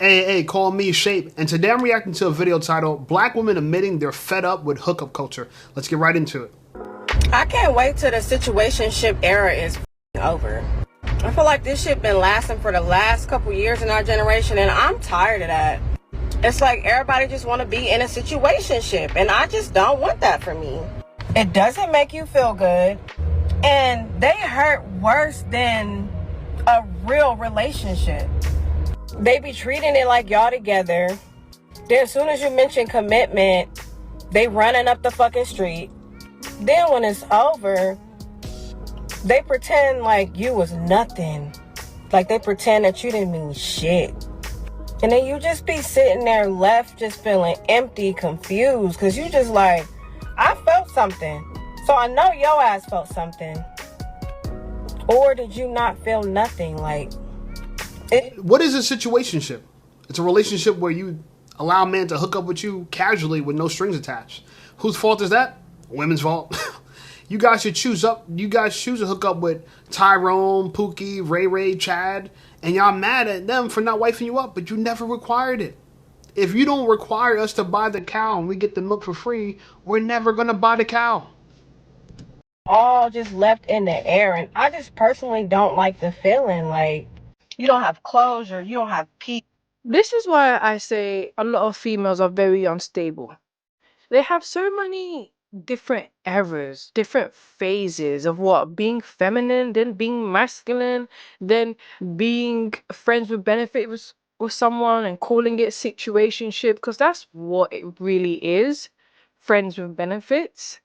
Hey, call me Shape, and today I'm reacting to a video titled Black Women Admitting They're Fed Up with Hookup Culture. Let's get right into it. I can't wait till the situationship era is over. I feel like this shit been lasting for the last couple years in our generation, and I'm tired of that. It's like everybody just want to be in a situationship, and I just don't want that for me. It doesn't make you feel good, and they hurt worse than a real relationship. They be treating it like y'all together. Then as soon as you mention commitment, they running up the fucking street. Then when it's over, they pretend like you was nothing. Like they pretend that you didn't mean shit. And then you just be sitting there left just feeling empty, confused. Because you just like, I felt something. So I know your ass felt something. Or did you not feel nothing? Like, What is a situationship? It's a relationship where you allow a man to hook up with you casually with no strings attached. Whose fault is that? Women's fault. You guys should choose up. You guys choose to hook up with Tyrone, Pookie, Ray, Chad, and y'all mad at them for not wifing you up, but you never required it. If you don't require us to buy the cow and we get the milk for free, we're never gonna buy the cow. all just left in the air. And I just personally don't like the feeling. Like, you don't have closure. You don't have peace. This is why I say a lot of females are very unstable. They have so many different eras, different phases of what being feminine, then being masculine, then being friends with benefit with someone and calling it situationship, because that's what it really is, friends with benefits.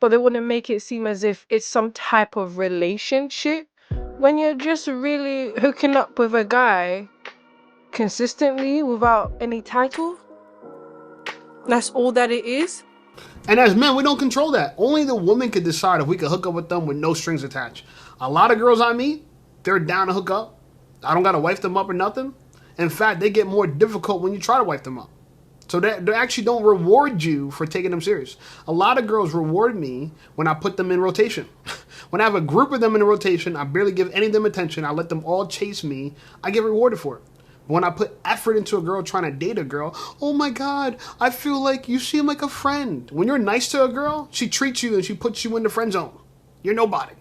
But they want to make it seem as if it's some type of relationship when you're just really hooking up with a guy consistently without any title. That's all that it is. And as men, we don't control that. Only the woman can decide if we can hook up with them with no strings attached. A lot of girls I meet, they're down to hook up. I don't gotta wife them up or nothing. In fact, they get more difficult when you try to wife them up. So they actually don't reward you for taking them serious. A lot of girls reward me when I put them in rotation. When I have a group of them in a rotation, I barely give any of them attention. I let them all chase me. I get rewarded for it. But when I put effort into a girl trying to date a girl, oh my God, I feel like you seem like a friend. When you're nice to a girl, she treats you and she puts you in the friend zone. You're nobody.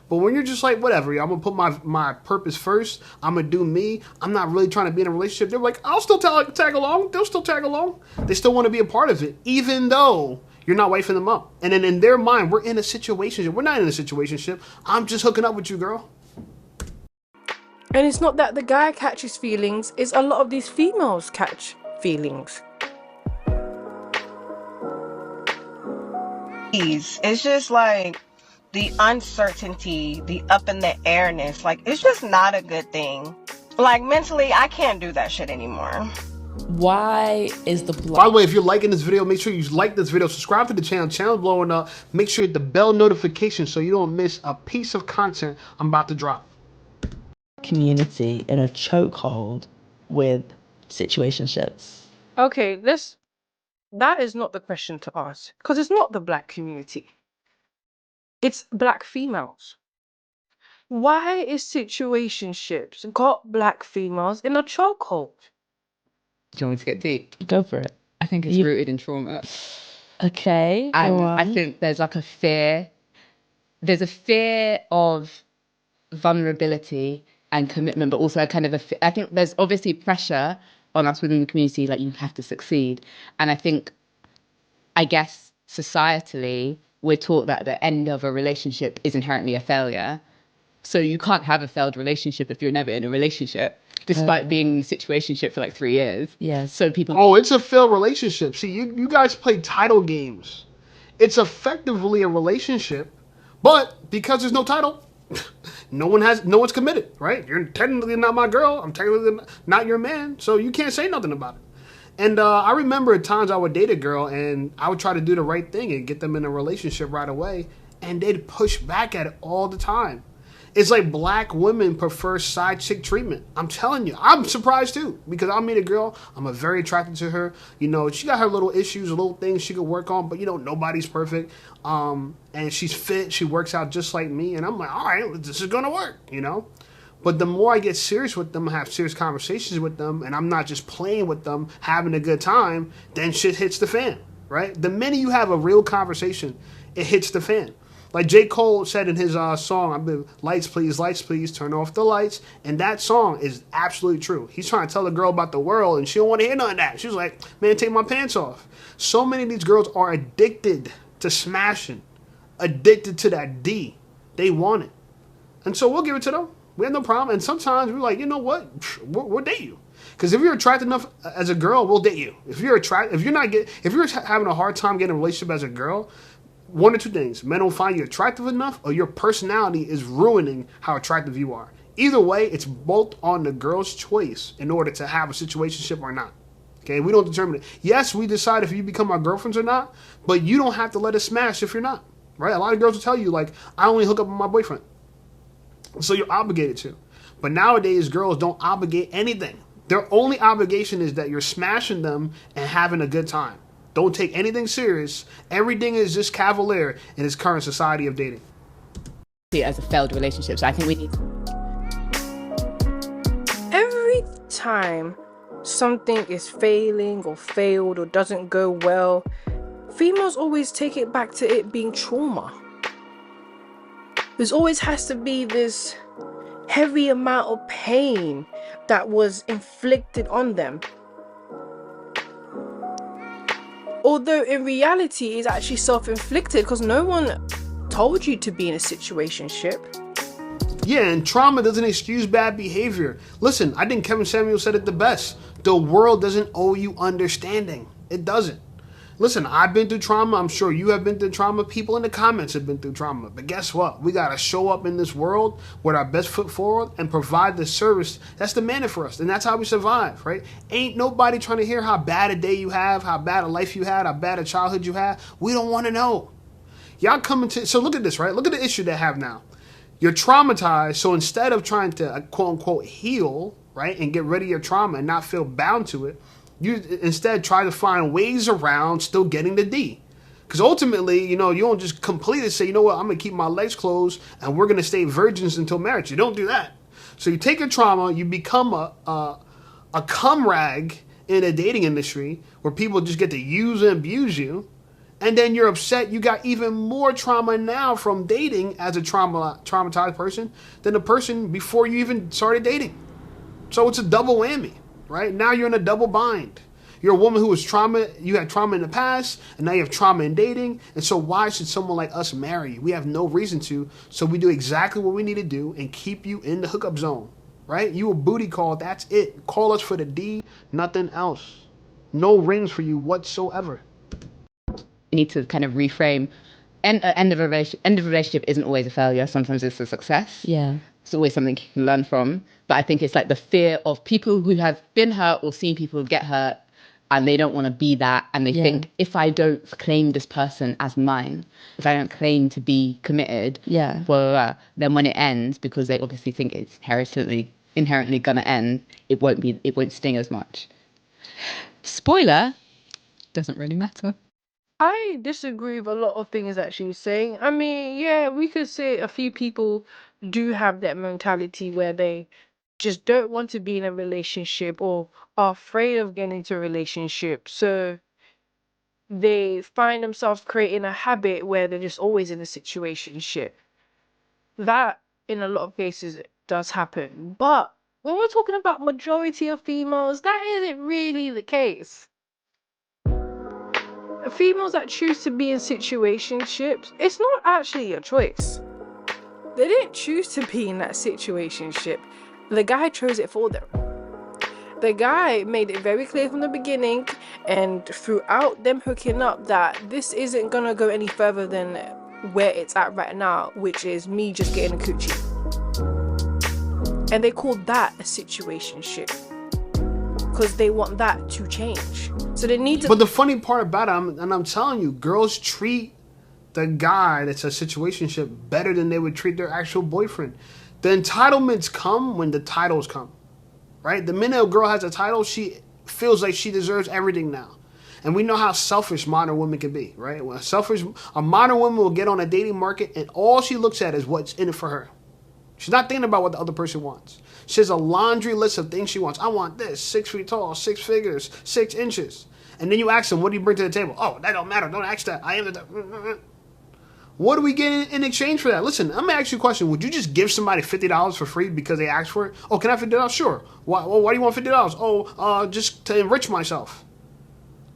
But when you're just like, whatever, I'm going to put my purpose first. I'm going to do me. I'm not really trying to be in a relationship. They're like, I'll still tag along. They'll still tag along. They still want to be a part of it, even though you're not wifing them up. And then in their mind, we're in a situationship. We're not in a situationship. I'm just hooking up with you, girl. And it's not that the guy catches feelings, it's a lot of these females catch feelings. It's just like the uncertainty, the up in the airness. Like, it's just not a good thing. Like, mentally, I can't do that shit anymore. Why is the By the way, if you're liking this video, make sure you like this video, subscribe to the channel. Channel's blowing up. Make sure you hit the bell notification so you don't miss a piece of content I'm about to drop. community in a chokehold with situationships? Okay, that is not the question to ask, because it's not the black community. It's black females. Why is situationships got black females in a chokehold? Do you want me to get deep? Go for it. I think it's rooted in trauma. Okay. And I think there's like a fear. There's a fear of vulnerability and commitment, but also kind of I think there's obviously pressure on us within the community, like you have to succeed. And I guess societally, we're taught that the end of a relationship is inherently a failure. So you can't have a failed relationship if you're never in a relationship, despite being in a situationship for like 3 years. Yeah. So people. Oh, it's a failed relationship. See, you guys play title games. It's effectively a relationship, but because there's no title, no one's committed, right? You're technically not my girl. I'm technically not your man, so you can't say nothing about it. And I remember at times I would date a girl and I would try to do the right thing and get them in a relationship right away, and they'd push back at it all the time. It's like black women prefer side chick treatment. I'm telling you, I'm surprised too, because I'll meet a girl, I'm very attracted to her. You know, she got her little issues, little things she could work on, but you know, nobody's perfect. And she's fit, she works out just like me, and I'm like, all right, this is gonna work, you know? But the more I get serious with them, I have serious conversations with them, and I'm not just playing with them, having a good time, then shit hits the fan, right? The minute you have a real conversation, it hits the fan. Like J. Cole said in his song, I've been, lights please, turn off the lights. And that song is absolutely true. He's trying to tell the girl about the world, and she don't want to hear none of that. She was like, man, take my pants off. So many of these girls are addicted to smashing, addicted to that D. They want it. And so we'll give it to them. We have no problem. And sometimes we're like, you know what? We'll date you. Because if you're attractive enough as a girl, we'll date you. If you're having a hard time getting a relationship as a girl, one or two things. Men don't find you attractive enough, or your personality is ruining how attractive you are. Either way, it's both on the girl's choice in order to have a situationship or not. Okay, we don't determine it. Yes, we decide if you become our girlfriends or not, but you don't have to let us smash if you're not. Right? A lot of girls will tell you, like, I only hook up with my boyfriend. So you're obligated to. But nowadays, girls don't obligate anything. Their only obligation is that you're smashing them and having a good time. Don't take anything serious. Everything is just cavalier in this current society of dating. See it as a failed relationship. So I think we need Every time something is failing or failed or doesn't go well, females always take it back to it being trauma. There's always has to be this heavy amount of pain that was inflicted on them. Although in reality it's actually self-inflicted, because no one told you to be in a situationship. Yeah, and trauma doesn't excuse bad behavior. Listen, I think Kevin Samuel said it the best. The world doesn't owe you understanding. It doesn't. Listen, I've been through trauma. I'm sure you have been through trauma. People in the comments have been through trauma. But guess what? We got to show up in this world with our best foot forward and provide the service that's demanded for us. And that's how we survive, right? Ain't nobody trying to hear how bad a day you have, how bad a life you had, how bad a childhood you had. We don't want to know. Y'all coming to... So look at this, right? Look at the issue they have now. You're traumatized, so instead of trying to, quote-unquote, heal, right, and get rid of your trauma and not feel bound to it, you instead try to find ways around still getting the D. Because ultimately, you don't just completely say, you know what, I'm going to keep my legs closed and we're going to stay virgins until marriage. You don't do that. So you take your trauma, you become a cum rag in a dating industry where people just get to use and abuse you. And then you're upset you got even more trauma now from dating as a traumatized person than the person before you even started dating. So it's a double whammy, right? Now you're in a double bind. You're a woman who was you had trauma in the past, and now you have trauma in dating. And so why should someone like us marry you? We have no reason to. So we do exactly what we need to do and keep you in the hookup zone, right? You a booty call, that's it. Call us for the D, nothing else. No rings for you whatsoever. we need to kind of reframe. End of a relationship isn't always a failure. Sometimes it's a success. Yeah. It's always something you can learn from. But I think it's like the fear of people who have been hurt or seen people get hurt, and they don't want to be that. And they think, if I don't claim this person as mine, if I don't claim to be committed, then when it ends, because they obviously think it's inherently gonna end, it won't sting as much. Spoiler, doesn't really matter. I disagree with a lot of things that she's saying. I mean, yeah, we could say a few people do have that mentality where they just don't want to be in a relationship or are afraid of getting into a relationship. So they find themselves creating a habit where they're just always in a situationship. That, in a lot of cases, does happen. But when we're talking about majority of females, that isn't really the case. Females that choose to be in situationships, it's not actually a choice. They didn't choose to be in that situationship. The guy chose it for them. The guy made it very clear from the beginning and throughout them hooking up that this isn't gonna go any further than where it's at right now, which is me just getting a coochie. And they called that a situationship because they want that to change. So they need to. But the funny part about it, and I'm telling you, girls treat the guy that's a situationship better than they would treat their actual boyfriend. The entitlements come when the titles come, right? The minute a girl has a title, she feels like she deserves everything now. And we know how selfish modern women can be, right? A modern woman will get on a dating market and all she looks at is what's in it for her. She's not thinking about what the other person wants. She has a laundry list of things she wants. I want this, 6 feet tall, 6 figures, 6 inches. And then you ask them, what do you bring to the table? Oh, that don't matter. Don't ask that. I am the... What do we get in exchange for that? Listen, I'm going to ask you a question. Would you just give somebody $50 for free because they asked for it? Oh, can I have $50? Sure. Why do you want $50? Oh, just to enrich myself.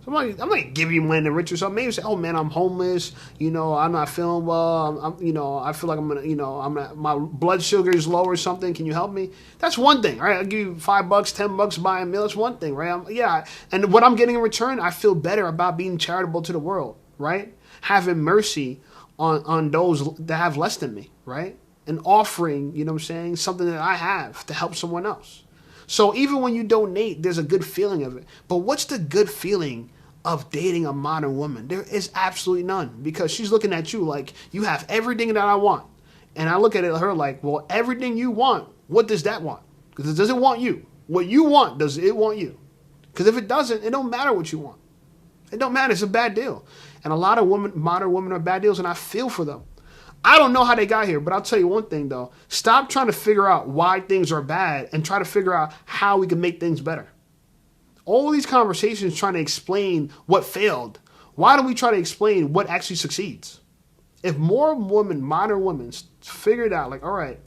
So I'm not giving you money to enrich yourself. Maybe you say, oh man, I'm homeless. You know, I'm not feeling well. I feel like I'm gonna, my blood sugar is low or something. Can you help me? That's one thing, right? I'll give you $5, $10, buy a meal. That's one thing, right? And what I'm getting in return, I feel better about being charitable to the world, right? Having mercy on those that have less than me, right? And offering, you know what I'm saying, something that I have to help someone else. So even when you donate, there's a good feeling of it. But what's the good feeling of dating a modern woman? There is absolutely none, because she's looking at you like you have everything that I want. And I look at her like, well, everything you want, what does that want? Because it doesn't want you. What you want, does it want you? Because if it doesn't, it don't matter what you want. It don't matter. It's a bad deal. And a lot of modern women are bad deals, and I feel for them. I don't know how they got here, but I'll tell you one thing, though. Stop trying to figure out why things are bad and try to figure out how we can make things better. All these conversations trying to explain what failed. Why don't we try to explain what actually succeeds? If more modern women figured out, like, all right,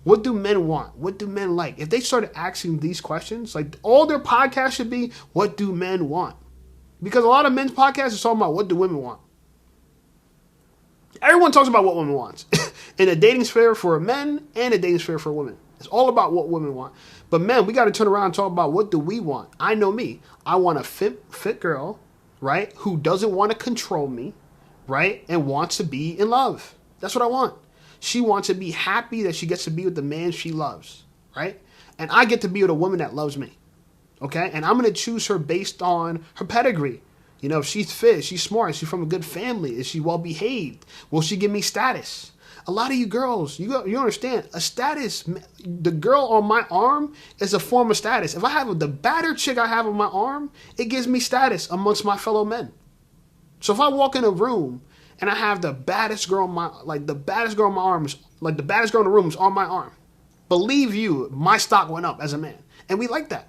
what do men want? What do men like? If they started asking these questions, like all their podcasts should be, what do men want? Because a lot of men's podcasts are talking about what do women want. Everyone talks about what women want. In a dating sphere for men and a dating sphere for women. It's all about what women want. But men, we got to turn around and talk about what do we want. I know me. I want a fit girl, right, who doesn't want to control me, right, and wants to be in love. That's what I want. She wants to be happy that she gets to be with the man she loves, right? And I get to be with a woman that loves me, okay? And I'm going to choose her based on her pedigree. You know, if she's fit, she's smart, she's from a good family, is she well behaved? Will she give me status? A lot of you girls, you understand, a status, the girl on my arm is a form of status. If I have the badder chick I have on my arm, it gives me status amongst my fellow men. So if I walk in a room and I have the baddest girl on my, like the baddest girl on my arm, like the baddest girl in the room is on my arm, believe you, my stock went up as a man. And we like that.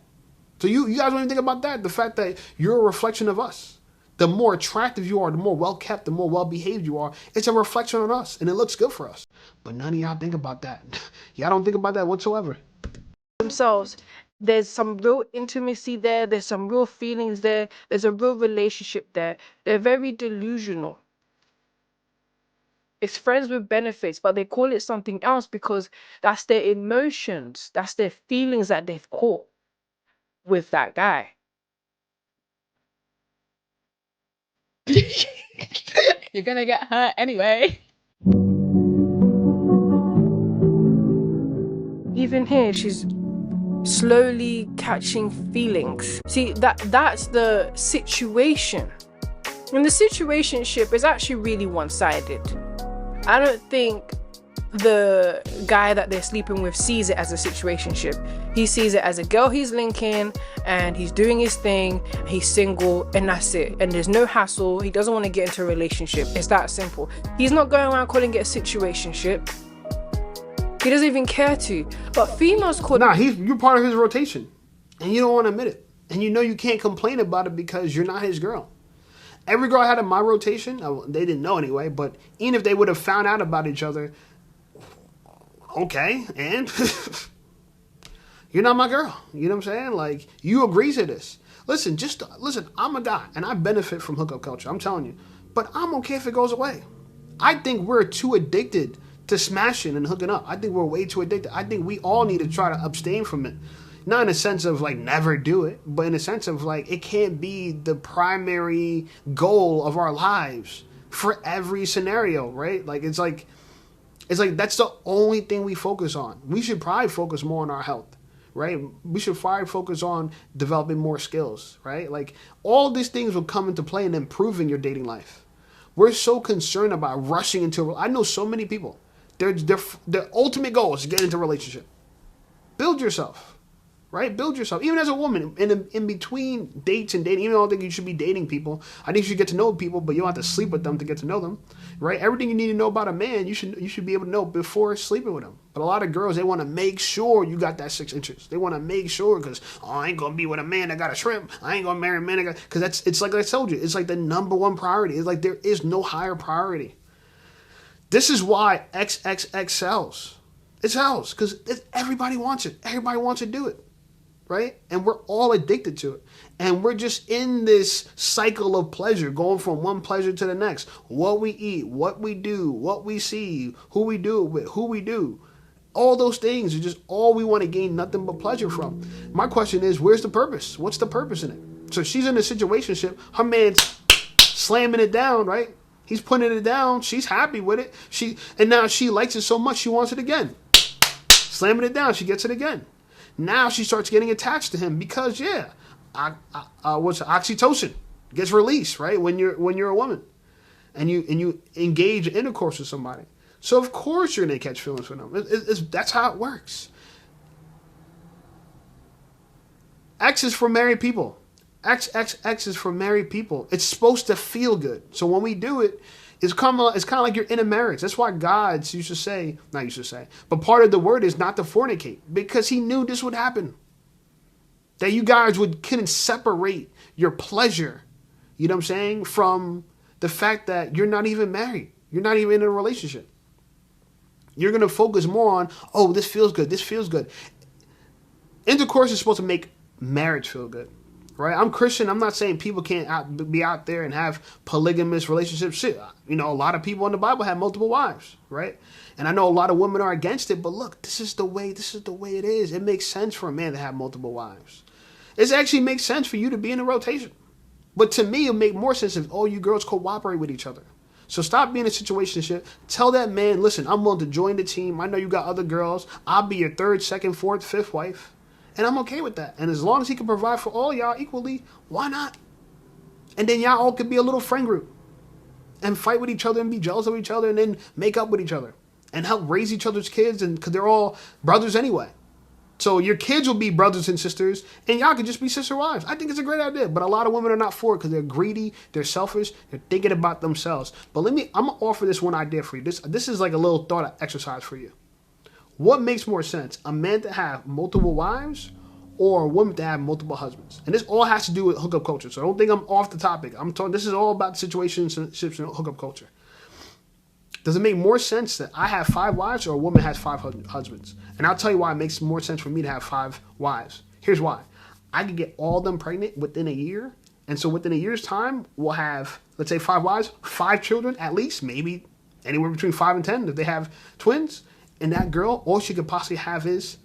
So you guys don't even think about that, the fact that you're a reflection of us. The more attractive you are, the more well-kept, the more well-behaved you are, it's a reflection on us, and it looks good for us. But none of y'all think about that. Y'all don't think about that whatsoever. Themselves, there's some real intimacy there, there's some real feelings there, there's a real relationship there. They're very delusional. It's friends with benefits, but they call it something else because that's their emotions, that's their feelings that they've caught with that guy. You're gonna get hurt anyway. Even here, she's slowly catching feelings. See, that's the situation. And the situationship is actually really one-sided. I don't think the guy that they're sleeping with sees it as a situationship. He sees it as a girl he's linking and he's doing his thing, he's single, and that's it. And there's no hassle. He doesn't want to get into a relationship. It's that simple. He's not going around calling it a situationship. He doesn't even care to. But females call you're part of his rotation. And you don't want to admit it. And you know you can't complain about it because you're not his girl. Every girl I had in my rotation, they didn't know anyway, but even if they would have found out about each other, okay, and you're not my girl. You know what I'm saying? Like, you agree to this. Listen, I'm a guy, and I benefit from hookup culture. I'm telling you. But I'm okay if it goes away. I think we're too addicted to smashing and hooking up. I think we're way too addicted. I think we all need to try to abstain from it. Not in a sense of, like, never do it, but in a sense of, like, it can't be the primary goal of our lives for every scenario, right? Like, it's like that's the only thing we focus on. We should probably focus more on our health, right? We should probably focus on developing more skills, right? Like, all these things will come into play in improving your dating life. We're so concerned about rushing into I know so many people. Their ultimate goal is to get into a relationship. Build yourself. Right? Build yourself. Even as a woman, in between dates and dating, even though I don't think you should be dating people, I think you should get to know people, but you don't have to sleep with them to get to know them. Right? Everything you need to know about a man, you should be able to know before sleeping with him. But a lot of girls, they want to make sure you got that 6 inches. They want to make sure because, oh, I ain't going to be with a man that got a shrimp. I ain't going to marry a man that got... Because it's like I told you. It's like the number one priority. It's like there is no higher priority. This is why XXX sells. It sells because everybody wants it. Everybody wants to do it. Right? And we're all addicted to it. And we're just in this cycle of pleasure, going from one pleasure to the next. What we eat, what we do, what we see, who we do it with, who we do. All those things are just all we want to gain nothing but pleasure from. My question is, where's the purpose? What's the purpose in it? So she's in a situationship. Her man's slamming it down, right? He's putting it down. She's happy with it. And now she likes it so much she wants it again. Slamming it down. She gets it again. Now she starts getting attached to him because, what's oxytocin gets released, right? When you're a woman, and you engage in intercourse with somebody. So of course you're gonna catch feelings for them. That's how it works. X is for married people. XXX is for married people. It's supposed to feel good. So when we do it, it's kind of like you're in a marriage. That's why God used to say, but part of the word is not to fornicate, because he knew this would happen. That you guys couldn't separate your pleasure, you know what I'm saying, from the fact that you're not even married. You're not even in a relationship. You're going to focus more on, oh, this feels good. This feels good. Intercourse is supposed to make marriage feel good. Right? I'm Christian. I'm not saying people can't be out there and have polygamous relationships. Shit, you know, a lot of people in the Bible have multiple wives, right? And I know a lot of women are against it, but look, this is the way it is. It makes sense for a man to have multiple wives. It actually makes sense for you to be in a rotation. But to me, it would make more sense if all you girls cooperate with each other. So stop being a situationship. Tell that man, listen, I'm willing to join the team. I know you got other girls. I'll be your 3rd, 2nd, 4th, 5th wife. And I'm okay with that. And as long as he can provide for all y'all equally, why not? And then y'all all could be a little friend group and fight with each other and be jealous of each other and then make up with each other and help raise each other's kids, and because they're all brothers anyway. So your kids will be brothers and sisters, and y'all could just be sister wives. I think it's a great idea, but a lot of women are not for it because they're greedy, they're selfish, they're thinking about themselves. But I'm gonna offer this one idea for you. This is like a little thought exercise for you. What makes more sense, a man to have multiple wives or a woman to have multiple husbands? And this all has to do with hookup culture, so don't think I'm off the topic. I'm talking. This is all about situationships and hookup culture. Does it make more sense that I have 5 wives or a woman has 5 husbands? And I'll tell you why it makes more sense for me to have 5 wives. Here's why. I could get all of them pregnant within a year. And so within a year's time, we'll have, let's say 5 wives, 5 children at least, maybe anywhere between 5 and 10 if they have twins. And that girl, all she could possibly have is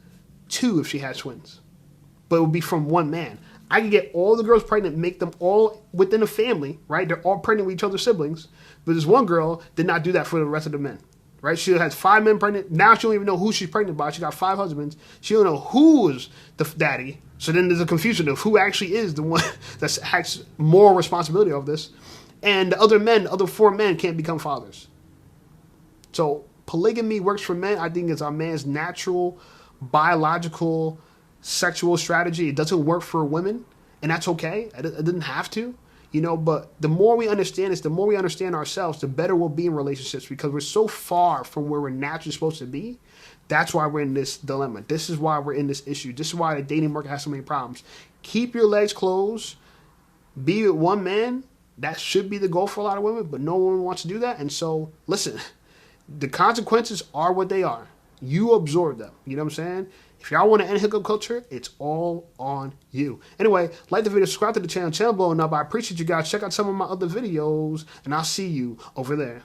2 if she has twins. But it would be from one man. I could get all the girls pregnant, make them all within a family, right? They're all pregnant with each other's siblings. But this one girl did not do that for the rest of the men, right? She has 5 men pregnant. Now she don't even know who she's pregnant by. She got 5 husbands. She don't know who is the daddy. So then there's a confusion of who actually is the one that has more responsibility of this. And the other 4 men can't become fathers. So polygamy works for men. I think it's our man's natural, biological, sexual strategy. It doesn't work for women, and that's okay. It didn't have to, you know, but the more we understand this, the more we understand ourselves, the better we'll be in relationships, because we're so far from where we're naturally supposed to be. That's why we're in this dilemma. This is why we're in this issue. This is why the dating market has so many problems. Keep your legs closed. Be with one man. That should be the goal for a lot of women, but no one wants to do that. And so, listen, the consequences are what they are. You absorb them. You know what I'm saying? If y'all want to end hookup culture, it's all on you. Anyway, like the video, subscribe to the channel blowing up. I appreciate you guys. Check out some of my other videos, and I'll see you over there.